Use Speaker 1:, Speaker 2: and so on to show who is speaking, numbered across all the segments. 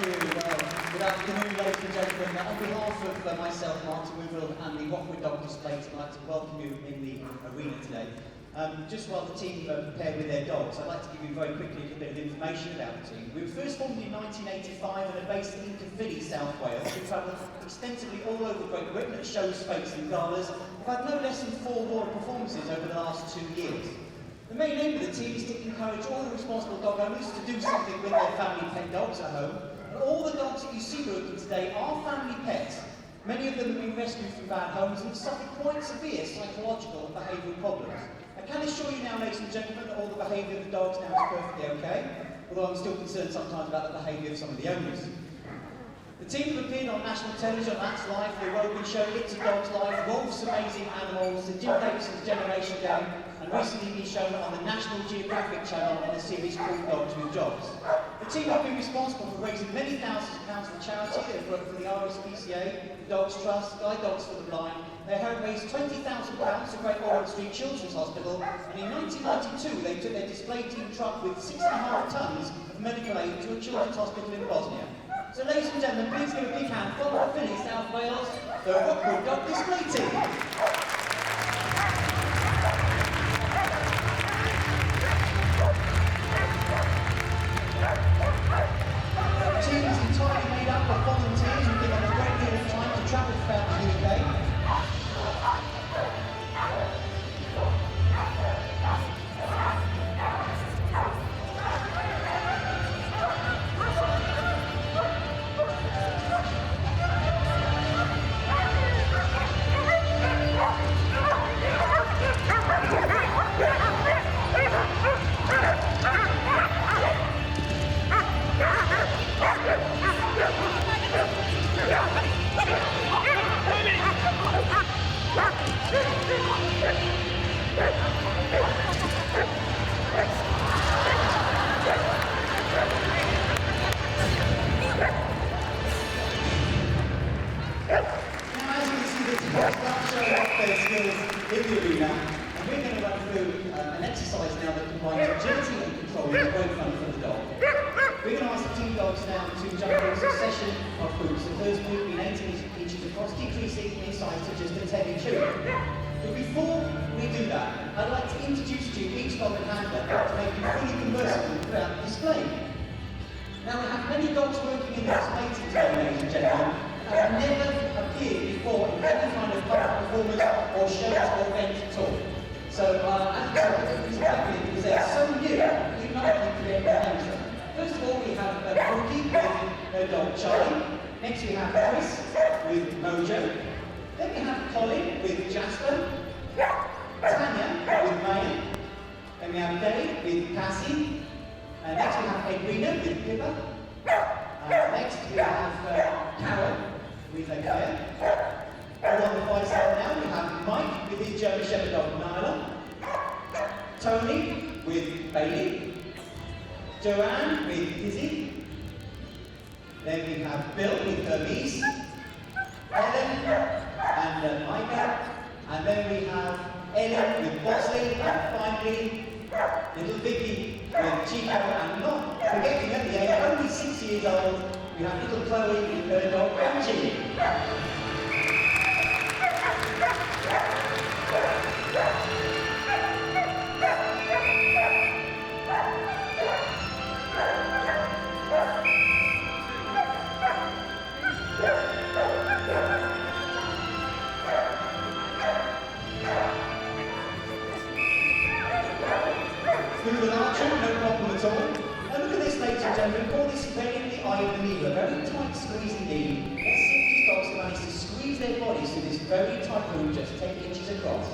Speaker 1: you. Well, good afternoon, ladies and gentlemen. On behalf of myself, Martin Woodville, and the Rockwood Display Team, I'd like to welcome you in the arena today. Just while the team prepare with their dogs, I'd like to give you very quickly a little bit of information about the team. We were first formed in 1985 and are based in Cuba, South Wales. We travel extensively all over Great Britain at shows, fakes and galas. We've had no less than 4 world performances over the last 2 years. The main aim of the team is to encourage all the responsible dog owners to do something with their family pet dogs at home. And all the dogs that you see working today are family pets. Many of them have been rescued from bad homes and have suffered quite severe psychological and behavioural problems. I can assure you now, ladies and gentlemen, that all the behaviour of the dogs now is perfectly okay, although I'm still concerned sometimes about the behaviour of some of the owners. The team have appeared on national television, That's Life, The Rogan Show, It's a Dog's Life, Wolf's Amazing Animals, the Jim Davidson's Generation Game, and recently been shown on the National Geographic Channel in a series called Dogs with Jobs. The team have been responsible for raising many thousands of pounds for charity. They've worked for the RSPCA, the Dogs Trust, Guide Dogs for the Blind. They have raised £20,000 for Great Ormond Street Children's Hospital, and in 1992 they took their display team truck with 6.5 tonnes of medical aid to a children's hospital in Bosnia. So ladies and gentlemen, please give a big hand for Philly, South Wales, the Rockwood Display Team. The team is entirely made up of volunteers who give up a great deal of time to travel throughout the UK. In the arena, and we're going to run through an exercise now that combines agility and control. It's great fun for the dog. We're going to ask the team dogs now to jump in a succession of groups. The first group being 18 inches across, decreasing in size to just a 10-inch loop. But before we do that, I'd like to introduce to you each dog and handler to make you fully conversant throughout the display. Now we have many dogs working in the display team today, ladies and gentlemen, have never appeared before in any kind of public performance or shows or event at all. So, as you said, it's happening because they are so new, you might not create their names. First of all, we have Brookie with her dog Charlie. Next, we have Chris with Mojo. Then we have Colin with Jasper. Tanya with Maya. Then we have Dave with Cassie. Next, we have Edwina with Pippa. Next, we have Carol with Claire. All on the fly side now, we have Mike with his German Shepherd dog Nyla. Tony with Bailey. Joanne with Izzy. Then we have Bill with Hermes. Ellen and Micah. And then we have Ellen with Bosley. And finally, little Vicky with Chico. And not forgetting at the age, only 6 years old, we have little Chloe with her dog Angie. Through the archer, no problem at all. Now look at this, ladies and gentlemen, call this very the eye of the needle, a very tight squeeze indeed. Let's see if these dogs can manage to squeeze their bodies through this very tight room, just 10 inches across.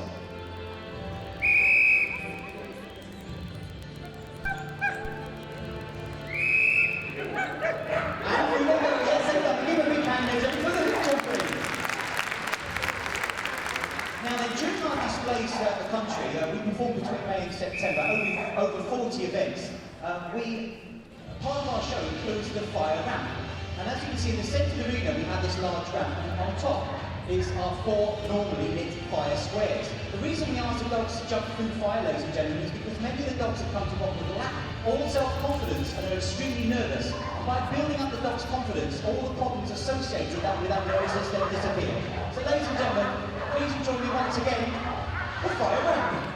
Speaker 1: And we will go, yes, give a big hand, ladies and gentlemen, Now then, during our displays throughout the country, we perform between May and September, over 40 events. Part of our show includes the fire ramp. And as you can see in the centre of the arena, we have this large ramp. And on top, are 4 normally lit fire squares. The reason we ask the dogs to jump through fire, ladies and gentlemen, is because many of the dogs that come to Rockwood lack all self-confidence and are extremely nervous. And by building up the dog's confidence, all the problems associated with that nervousness then disappear. So ladies and gentlemen, please join me once again for fire round.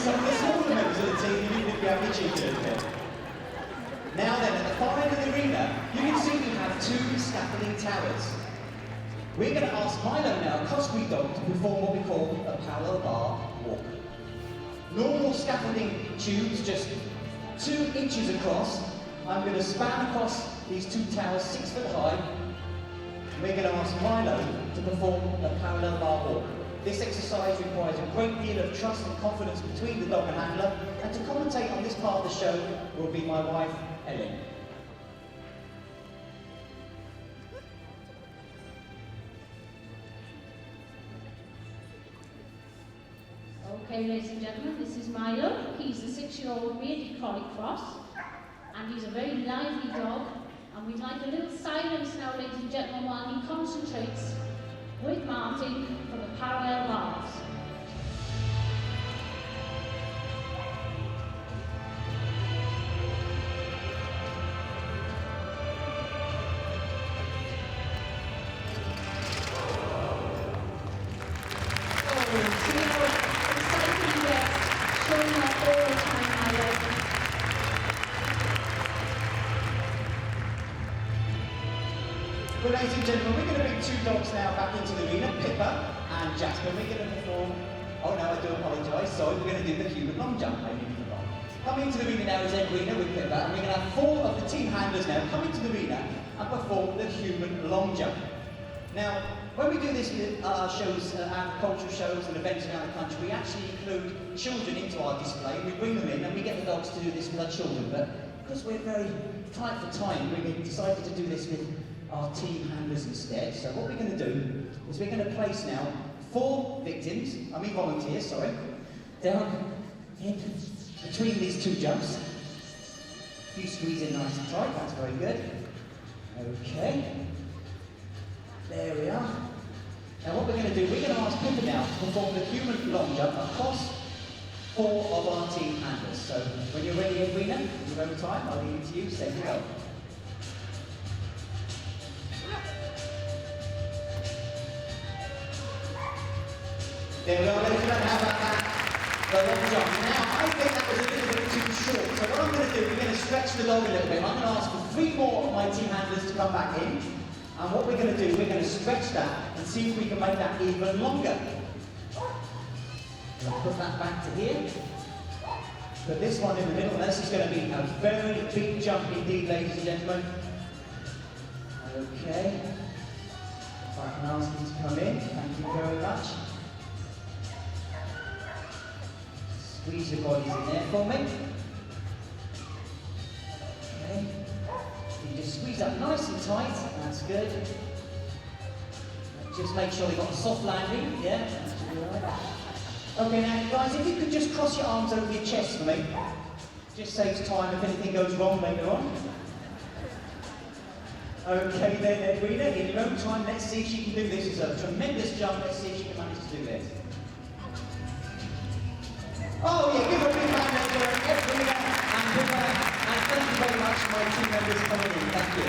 Speaker 1: Some of the smaller members of the team, even if you have your cheeky over here. Now then, at the far end of the arena, you can see we have 2 scaffolding towers. We're going to ask Milo now, a crossbreed dog, to perform what we call a parallel bar walk. Normal scaffolding tubes, just 2 inches across. I'm going to span across these 2 towers 6 foot high. We're going to ask Milo to perform a parallel bar walk. This exercise requires a great deal of trust and confidence between the dog and handler, and to commentate on this part of the show will be my wife, Ellen.
Speaker 2: Okay, ladies and gentlemen, this is Milo. He's a 6-year-old really collie cross, and he's a very lively dog, and we'd like a little silence now, ladies and gentlemen, while he concentrates with Martin for the parallel bars.
Speaker 1: Well, ladies and gentlemen, we're going to bring 2 dogs now back into the arena, Pippa and Jasper. We're going to perform, oh no, I do apologise, sorry, we're going to do the human long jump. I nearly forgot. Coming into the arena now is Edwina with Pippa, and we're going to have 4 of the team handlers now come into the arena and perform the human long jump. Now, when we do this with our shows, agricultural shows and events around the country, we actually include children into our display. We bring them in and we get the dogs to do this with our children, but because we're very tight for time, we decided to do this with our team handlers instead. So what we're going to do is we're going to place now 4 victims, volunteers, sorry, down in between these 2 jumps. If you squeeze in nice and tight, that's very good. Okay. There we are. Now what we're going to do, we're going to ask Pippa now to perform the human long jump across 4 of our team handlers. So when you're ready, Edwina, in your own time, I'll leave it to you. Say go. There we are, ladies and gentlemen, how about that? The long jump. Now, I think that was a little bit too short, so what I'm going to do, we're going to stretch the dog a little bit. I'm going to ask for 3 more of my team handlers to come back in, and what we're going to do, we're going to stretch that and see if we can make that even longer. I'll put that back to here. Put this one in the middle, and this is going to be a very big jump indeed, ladies and gentlemen. Okay. If I can ask you to come in, thank you very much. Squeeze your bodies in there for me. Okay. You just squeeze up nice and tight. That's good. Just make sure you've got a soft landing. Yeah, that's all right. Okay, now guys, if you could just cross your arms over your chest for me. Just saves time if anything goes wrong later on. Okay then, Edwina, in your own time, let's see if she can do this. It's a tremendous jump. Let's see if she can manage to do this. Oh yeah, give her a big hand for Edwina and Pippa, and thank you very much for my team members coming in. Thank you.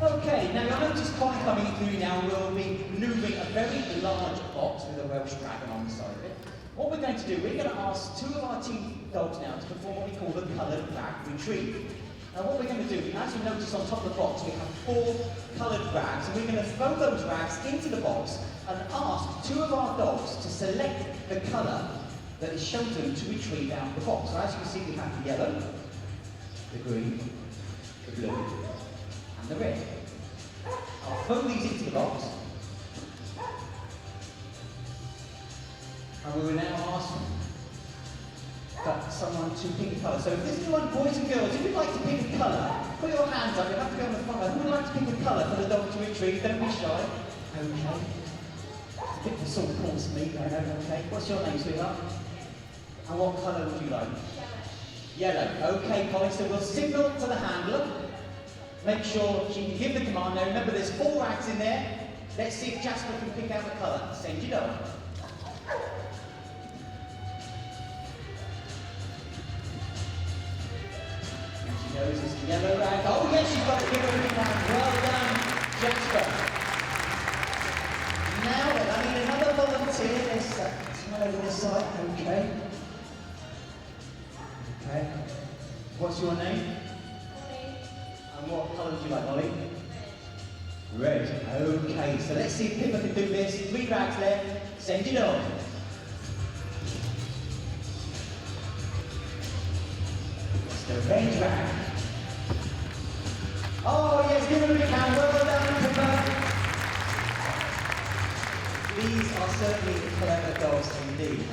Speaker 1: Okay, now you'll notice Colin coming through now will be manoeuvring a very large box with a Welsh dragon on the side of it. What we're going to do, we're going to ask 2 of our team dogs now to perform what we call the coloured rag retrieve. Now what we're going to do, as you notice on top of the box, we have 4 coloured rags, and we're going to throw those rags into the box and ask 2 of our dogs to select the colour that is shown to them to retrieve out of the box. So as you can see, we have the yellow, the green, the blue, and the red. I'll throw these into the box. And we will now ask someone to pick a colour. So if there's anyone, boys and girls, if you'd like to pick a colour, put your hands up. You have to be on the front. Who would like to pick a colour for the dog to retrieve? Don't be shy. Okay. It's a bit of a sort of course for me, I know, okay. What's your name, sweetheart? And what colour would you like? Yellow. Okay, Colin, so we'll signal to the handler. Make sure she can give the command. Now remember, there's 4 rags in there. Let's see if Jasper can pick out the colour. Send your dog. She knows it's the yellow rag. Oh yes, she's got it. Give her a big hand. Well done, Jasper. Now then, I need another volunteer. There's someone over this side. Okay. Okay. What's your name? Molly. And what colour would you like, Molly? Red. Okay, so let's see if Pippa can do this. 3 rags left. Send it on. It's the red rag. Oh yes, give her a big hand. Well done, Pippa. These are certainly clever dogs indeed.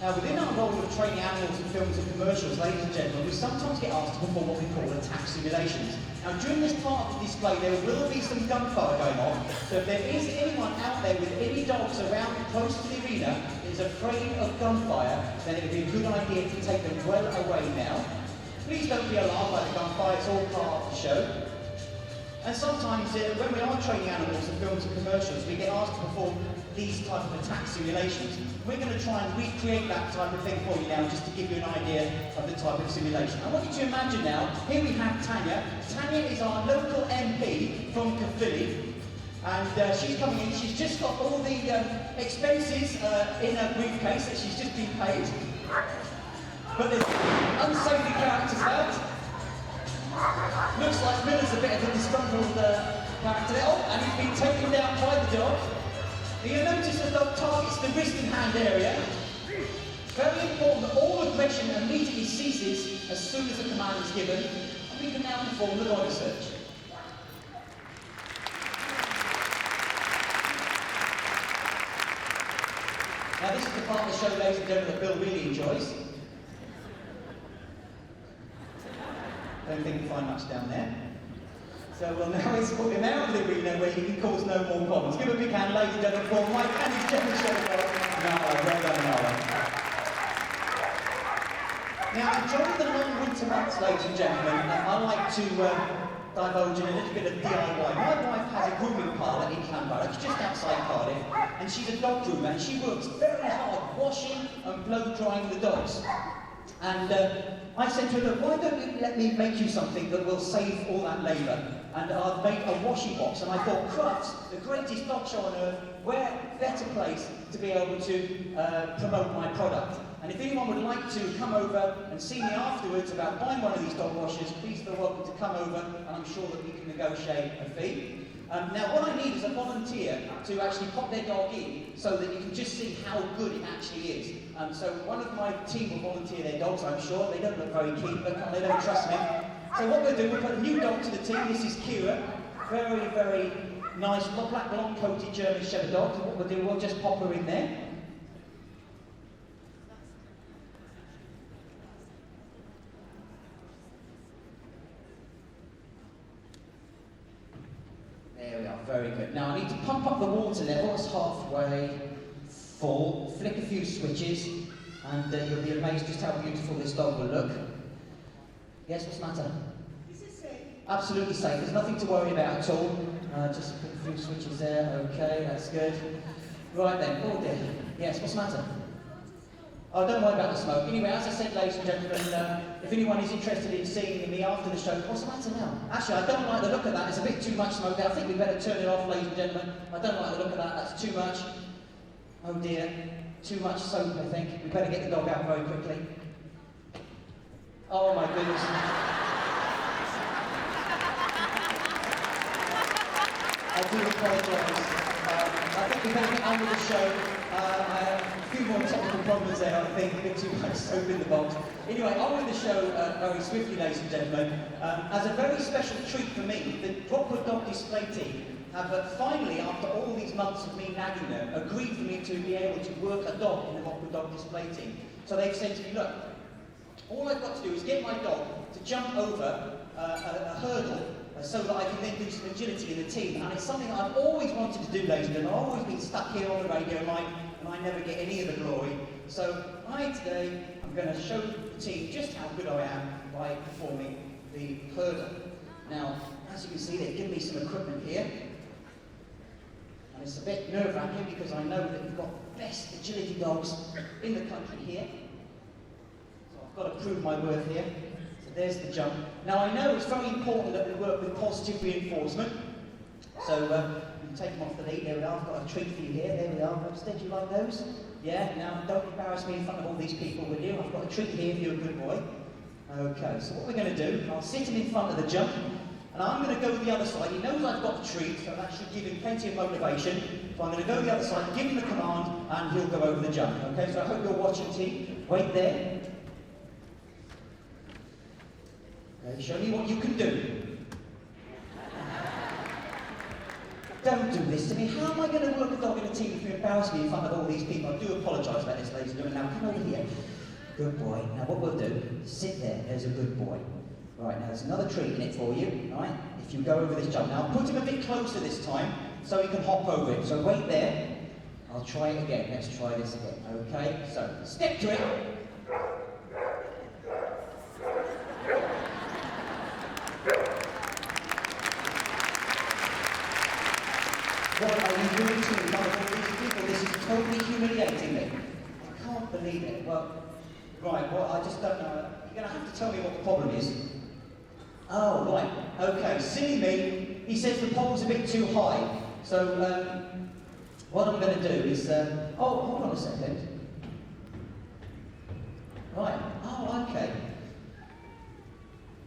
Speaker 1: Now, within our role of training animals in films and commercials, ladies and gentlemen, we sometimes get asked to perform what we call attack simulations. Now, during this part of the display, there will be some gunfire going on, so if there is anyone out there with any dogs around close to the arena that is afraid of gunfire, then it would be a good idea to take them well away now. Please don't be alarmed by the gunfire, it's all part of the show. And sometimes, when we are training animals in films and commercials, we get asked to perform these type of attack simulations. We're going to try and recreate that type of thing for you now, just to give you an idea of the type of simulation. I want you to imagine now, here we have Tanya. Tanya is our local MP from Caerphilly, and she's coming in. She's just got all the expenses in her briefcase that she's just been paid. But there's unsavoury characters out. Looks like Miller's a bit of a disgruntled character there. Oh, and he's been taken down by the dog. You'll notice the dog targets the wrist and hand area. It's very important that all aggression immediately ceases as soon as the command is given, and we can now perform the body search. Now this is the part of the show, ladies and gentlemen, that Bill really enjoys. Don't think you find much down there. So we'll now escort him out of the arena where he can cause no more problems. Give a big hand, ladies and gentlemen, for Mike and his general show. Well done, Noah. Now, during the long winter months, ladies and gentlemen, I like to divulge in a little bit of DIY. My wife has a grooming parlour in Llanfair, it's just outside Cardiff, and she's a dog groomer, and she works very hard washing and blow drying the dogs. And I said to her, look, why don't you let me make you something that will save all that labour? And I've made a washing box, and I thought, Crufts, the greatest dog show on earth, where better place to be able to promote my product? And if anyone would like to come over and see me afterwards about buying one of these dog washers, please feel welcome to come over, and I'm sure that we can negotiate a fee. Now, what I need is a volunteer to actually pop their dog in so that you can just see how good it actually is. So one of my team will volunteer their dogs, I'm sure. They don't look very keen, but they don't trust me. So what we'll do, we'll put a new dog to the team. This is Cuba. Very, very nice, black, long-coated German Shepherd dog. So what we'll do, we'll just pop her in there. There we are, very good. Now I need to pump up the water level, it's halfway full, flick a few switches, and you'll be amazed just how beautiful this dog will look. Yes, what's the matter?
Speaker 3: Is it safe?
Speaker 1: Absolutely safe, there's nothing to worry about at all. Just flick a few switches there, okay, that's good. Right then, oh dear. Yes, what's the matter? Oh, don't worry about the smoke. Anyway, as I said, ladies and gentlemen, if anyone is interested in seeing me after the show, what's the matter now? Actually, I don't like the look of that. It's a bit too much smoke there. I think we better turn it off, ladies and gentlemen. I don't like the look of that. That's too much. Oh dear. Too much soap, I think. We better get the dog out very quickly. Oh my goodness. I do apologise. I think we better get on with the show. I have a few more technical problems there, I think, a bit too much soap in the box. Anyway, on with the show very swiftly, ladies and gentlemen. As a very special treat for me, the Rockwood Dog Display Team have finally, after all these months of me nagging them, agreed for me to be able to work a dog in the Rockwood Dog Display Team. So they've said to me, look, all I've got to do is get my dog to jump over a hurdle so that I can then do some agility in the team. And it's something I've always wanted to do, ladies and gentlemen. I've always been stuck here on the radio line, and I never get any of the glory. So today, I'm going to show the team just how good I am by performing the hurdle. Now, as you can see, they've given me some equipment here. And it's a bit nerve-wracking because I know that we've got the best agility dogs in the country here. So I've got to prove my worth here. So there's the jump. Now I know it's very important that we work with positive reinforcement. So you can take them off the lead. There we are. I've got a treat for you here. There we are. Did you like those? Yeah. Now don't embarrass me in front of all these people, will you? I've got a treat here if you're a good boy. Okay. So what we're going to do? I'll sit him in front of the jump. And I'm going to go the other side. He knows I've got the treat, so that should give him plenty of motivation. So I'm going to go the other side, give him the command, and he'll go over the jump. Okay, so I hope you're watching, team. Wait there. Okay, show me what you can do. Don't do this to me. How am I going to work a dog in a team if you embarrass me in front of all these people? I do apologise about this, ladies and gentlemen. Now, come over here. Good boy. Now, what we'll do, sit there. There's a good boy. Right, now there's another treat in it for you, right? If you go over this jump. Now, put him a bit closer this time, so he can hop over it. So wait there. I'll try it again. Let's try this again, okay? So, step to it. What are you doing to me? One of all these people, this is totally humiliating me. I can't believe it. Well, right, well, I just don't know. You're going to have to tell me what the problem is. Oh, right, okay, silly me. He says the pole's a bit too high. So, what I'm going to do is, oh, hold on a second. Right, oh, okay.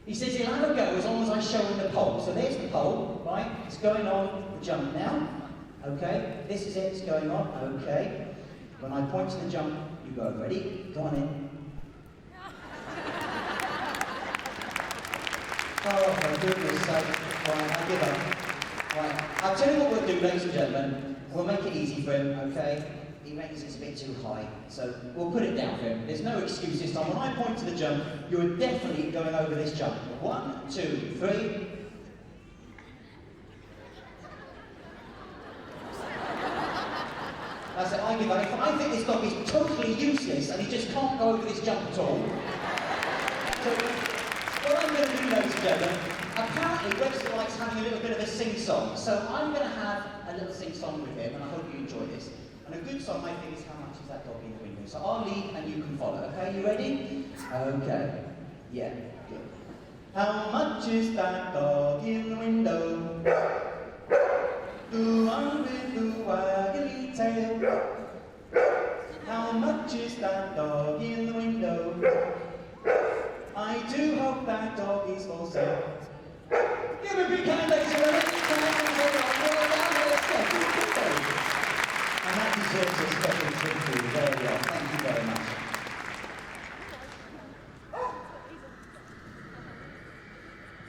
Speaker 1: He says he'll have a go as long as I show him the pole. So there's the pole, right? It's going on the jump now. Okay, this is it, it's going on, okay. When I point to the jump, you go, ready? Go on in. Oh, for goodness sake. Right, I give up. Right, I'll tell you what we'll do, ladies and gentlemen. We'll make it easy for him, okay? He reckons it's a bit too high, so we'll put it down for him. There's no excuse this time. When I point to the jump, you are definitely going over this jump. 1, 2, 3. That's it, I give up. If I think this dog is totally useless and he just can't go over this jump at all. So, what I'm going to do, ladies and gentlemen, apparently Webster likes having a little bit of a sing-song, so I'm going to have a little sing-song with him, and I hope you enjoy this. And a good song, I think, is How Much Is That Dog in the Window? So I'll lead and you can follow, okay? You ready? Okay. Yeah, good. How much is that dog in the window? The one with the waggly tail. How much is that dog in the window? I do hope that dog is for sale. Give a big hand, ladies and gentlemen. And that deserves a special treat for you. There we are. Thank you very much.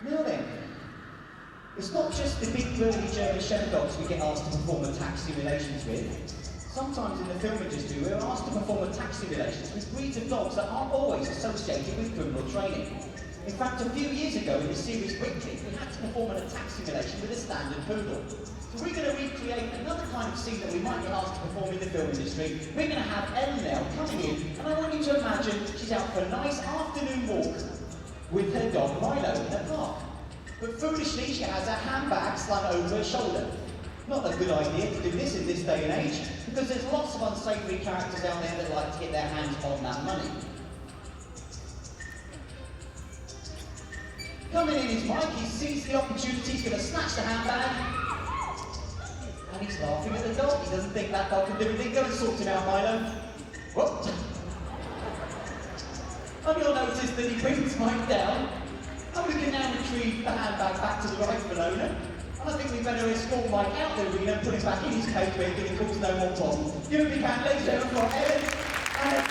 Speaker 1: Now then, it's not just the big burly German Shepherd dogs we get asked to perform attack simulations with. Sometimes in the film industry, we're asked to perform attack simulations with breeds of dogs that aren't always associated with criminal training. In fact, a few years ago in the series Wicked, we had to perform an attack simulation with a standard poodle. So we're going to recreate another kind of scene that we might get asked to perform in the film industry. We're going to have Elnell coming in, and I want you to imagine she's out for a nice afternoon walk with her dog Milo in the park. But foolishly, she has her handbag slung over her shoulder. Not a good idea to do this in this day and age, because there's lots of unsavoury characters out there that like to get their hands on that money. Coming in is Mike, he sees the opportunity, he's going to snatch the handbag, and he's laughing at the dog. He doesn't think that dog can do anything. Go and sort him out, Milo. What? And you'll notice that he brings Mike down, and we can now retrieve the handbag back to the rightful owner. And I think we better escort Mike out the arena and put him back in his cage where he can cause no more problems. Give a big hand, ladies and gentlemen, for Ellen and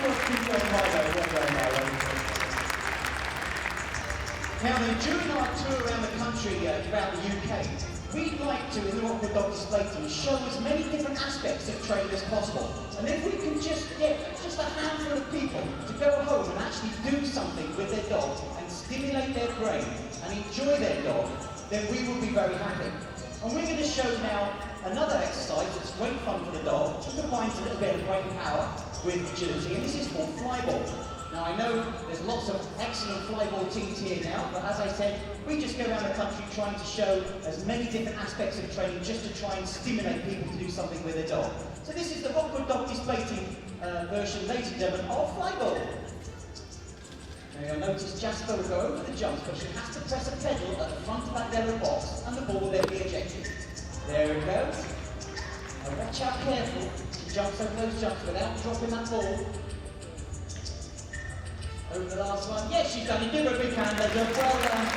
Speaker 1: Now then, during our tour around the country, around the UK, we'd like to, in the Rockwood Dog Display Team, show as many different aspects of training as possible. And if we can just get just a handful of people to go home and actually do something with their dog and stimulate their brain and enjoy their dog, then we will be very happy. And we're going to show now another exercise that's great fun for the dog. It combines a little bit of brain power with agility, and this is called flyball. Now I know there's lots of excellent flyball teams here now, but as I said, we just go around the country trying to show as many different aspects of training just to try and stimulate people to do something with their dog. So this is the Rockwood Dog Display Team version, ladies and gentlemen, of flyball. Now you'll notice Jasper will go over the jumps, but she has to press a pedal at the front of that yellow box, and the ball will then be ejected. There it goes. Now watch out careful. She jumps over those jumps without dropping that ball. Over the last one. Yes, she's done it. Give her a big hand, legend. Well done.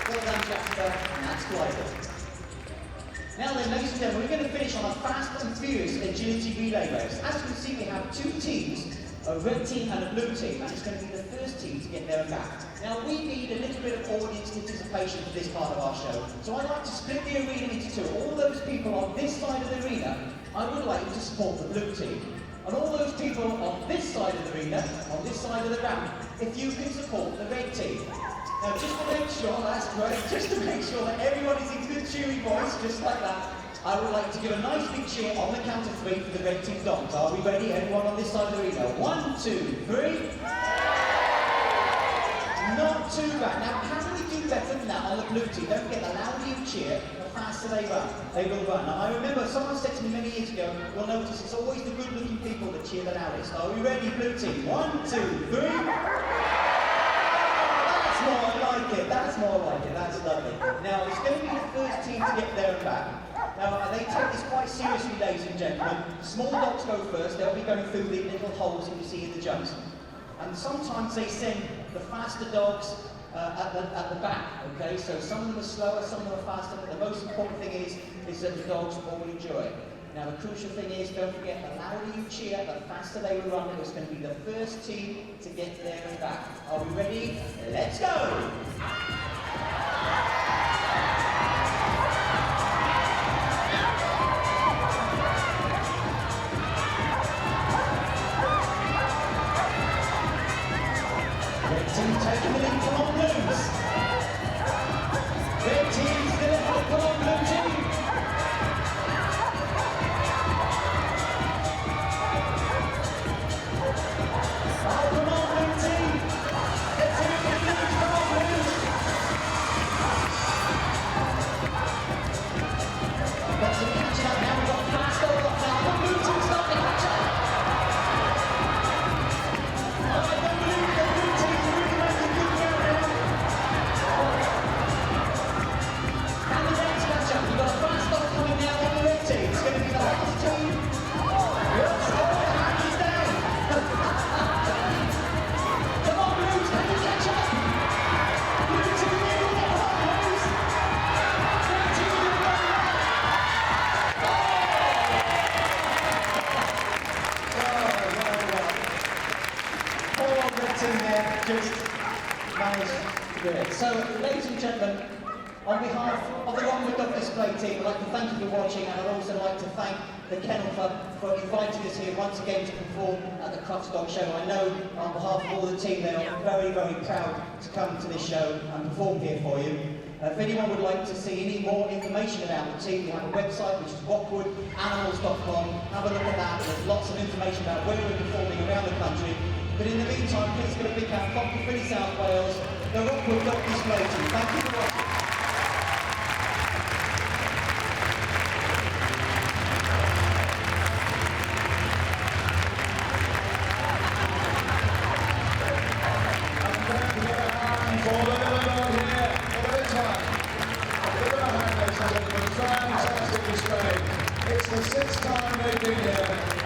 Speaker 1: Well done, Jasper. And that's flyball. Now then, ladies and gentlemen, we're going to finish on a fast and furious agility relay race. As you can see, we have two teams, a red team and a blue team, and it's going to be the first team to get there and back. Now, we need a little bit of audience participation for this part of our show, so I'd like to split the arena into two. All those people on this side of the arena, I would like you to support the blue team. And all those people on this side of the arena, on this side of the ramp, if you can support the red team. Now just to make sure, that's great, just to make sure that everyone is in good cheery voice, just like that, I would like to give a nice big cheer on the count of three for the red team dogs. Are we ready? Everyone on this side of the arena. 1, 2, 3. Not too bad. Now can we do better than that on the blue team? Don't forget, the louder you cheer, the faster they run. They will run. Now I remember someone said to me many years ago, you'll notice it's always the good looking people that cheer the loudest. Are we ready, blue team? 1, 2, 3. That's more like it. That's more like it. That's lovely. Now it's going to be the first team to get there and back. Now they take this quite seriously, ladies and gentlemen. Small dogs go first. They'll be going through the little holes that you see in the jumps. And sometimes they send the faster dogs at the back, okay? So some of them are slower, some of them are faster, but the most important thing is that the dogs all enjoy it. Now the crucial thing is, don't forget, the louder you cheer, the faster they will run. It's going to be the first team to get there and back. Are we ready? Let's go! Taking the lead, come on Blues! Red team's still ahead, come on Blue team! Oh, come on Blue team! Let's see if we can lose, come on Blues! Got some catching up now, we've got fast over the top, the Blue team's starting to catch up! Just managed to do it. So, ladies and gentlemen, on behalf of the Rockwood Dog Display Team, I'd like to thank you for watching, and I'd also like to thank the Kennel Club for inviting us here once again to perform at the Crufts Dog Show. I know on behalf of all the team, they are very, very proud to come to this show and perform here for you. If anyone would like to see any more information about the team, we have a website which is rockwoodanimalz.com. Have a look at that. There's lots of information about where we're performing around the country. But in the meantime, please give a big hand for Philly South Wales, the Rockwood Dog Display Team. Thank you for watching.
Speaker 3: It's the 6th time they've been here.